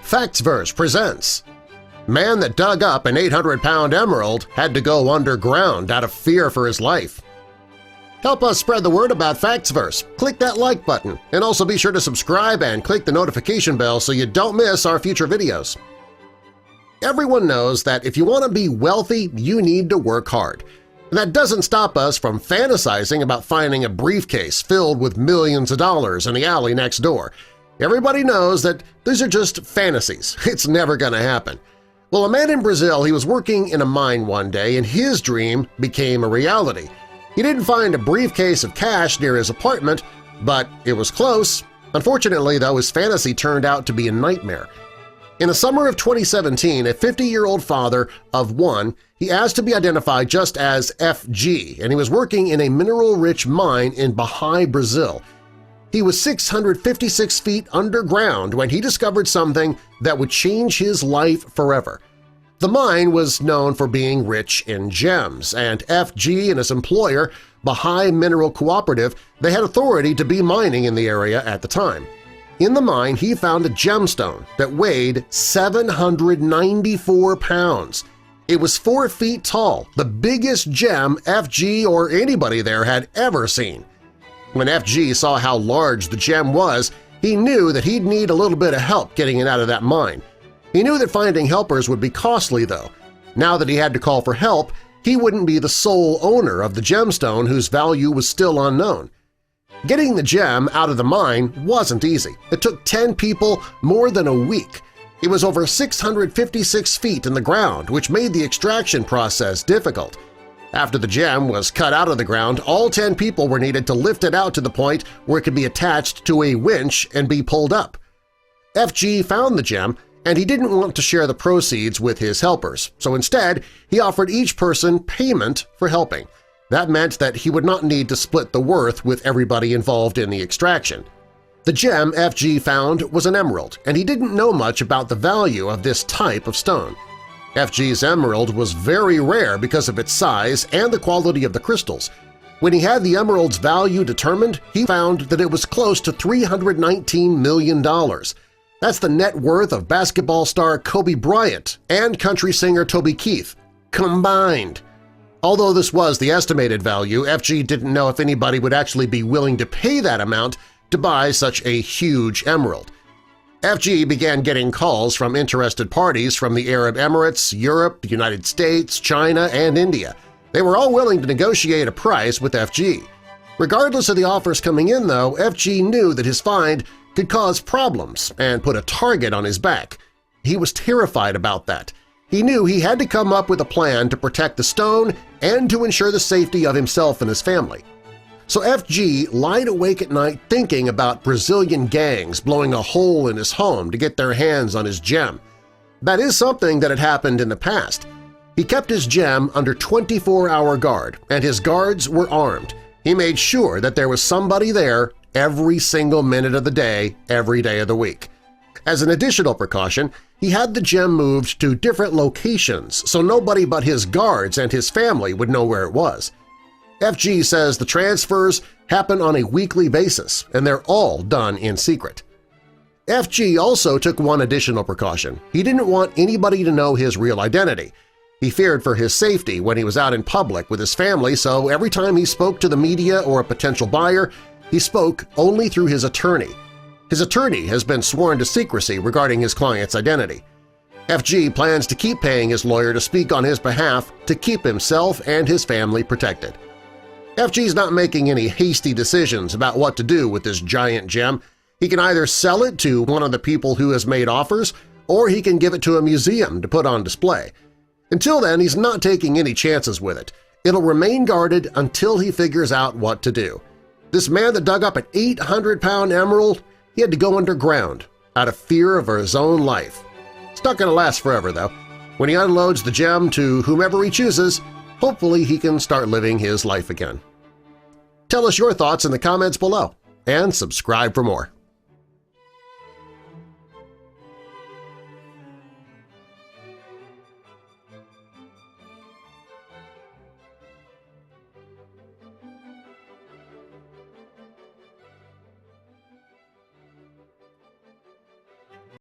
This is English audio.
Factsverse presents Man that dug up an 800-pound emerald had to go underground out of fear for his life. Help us spread the word about Factsverse. Click that like button, and also be sure to subscribe and click the notification bell so you don't miss our future videos. Everyone knows that if you want to be wealthy, you need to work hard. And that doesn't stop us from fantasizing about finding a briefcase filled with millions of dollars in the alley next door. Everybody knows that these are just fantasies. It's never going to happen. Well, a man in Brazil, he was working in a mine one day and his dream became a reality. He didn't find a briefcase of cash near his apartment, but it was close. Unfortunately, though, his fantasy turned out to be a nightmare. In the summer of 2017, a 50-year-old father of one, he asked to be identified just as FG, and he was working in a mineral-rich mine in Bahia, Brazil. He was 656 feet underground when he discovered something that would change his life forever. The mine was known for being rich in gems, and FG and his employer, Bahia Mineral Cooperative, they had authority to be mining in the area at the time. In the mine, he found a gemstone that weighed 794 pounds. It was 4 feet tall, the biggest gem FG or anybody there had ever seen. When FG saw how large the gem was, he knew that he'd need a little bit of help getting it out of that mine. He knew that finding helpers would be costly, though. Now that he had to call for help, he wouldn't be the sole owner of the gemstone whose value was still unknown. Getting the gem out of the mine wasn't easy. It took 10 people more than a week. It was over 656 feet in the ground, which made the extraction process difficult. After the gem was cut out of the ground, all 10 people were needed to lift it out to the point where it could be attached to a winch and be pulled up. FG found the gem, and he didn't want to share the proceeds with his helpers, so instead he offered each person payment for helping. That meant that he would not need to split the worth with everybody involved in the extraction. The gem FG found was an emerald, and he didn't know much about the value of this type of stone. FG's emerald was very rare because of its size and the quality of the crystals. When he had the emerald's value determined, he found that it was close to $319 million. That's the net worth of basketball star Kobe Bryant and country singer Toby Keith combined. Although this was the estimated value, FG didn't know if anybody would actually be willing to pay that amount to buy such a huge emerald. FG began getting calls from interested parties from the Arab Emirates, Europe, the United States, China, and India. They were all willing to negotiate a price with FG. Regardless of the offers coming in, though, FG knew that his find could cause problems and put a target on his back. He was terrified about that. He knew he had to come up with a plan to protect the stone and to ensure the safety of himself and his family. So FG lied awake at night thinking about Brazilian gangs blowing a hole in his home to get their hands on his gem. That is something that had happened in the past. He kept his gem under 24-hour guard, and his guards were armed. He made sure that there was somebody there every single minute of the day, every day of the week. As an additional precaution, he had the gem moved to different locations so nobody but his guards and his family would know where it was. FG says the transfers happen on a weekly basis, and they're all done in secret. FG also took one additional precaution. He didn't want anybody to know his real identity. He feared for his safety when he was out in public with his family, so every time he spoke to the media or a potential buyer, he spoke only through his attorney. His attorney has been sworn to secrecy regarding his client's identity. FG plans to keep paying his lawyer to speak on his behalf to keep himself and his family protected. FG's not making any hasty decisions about what to do with this giant gem. He can either sell it to one of the people who has made offers, or he can give it to a museum to put on display. Until then, he's not taking any chances with it. It'll remain guarded until he figures out what to do. This man that dug up an 800-pound emerald, he had to go underground out of fear of his own life. It's not going to last forever, though. When he unloads the gem to whomever he chooses, hopefully he can start living his life again. Tell us your thoughts in the comments below, and subscribe for more.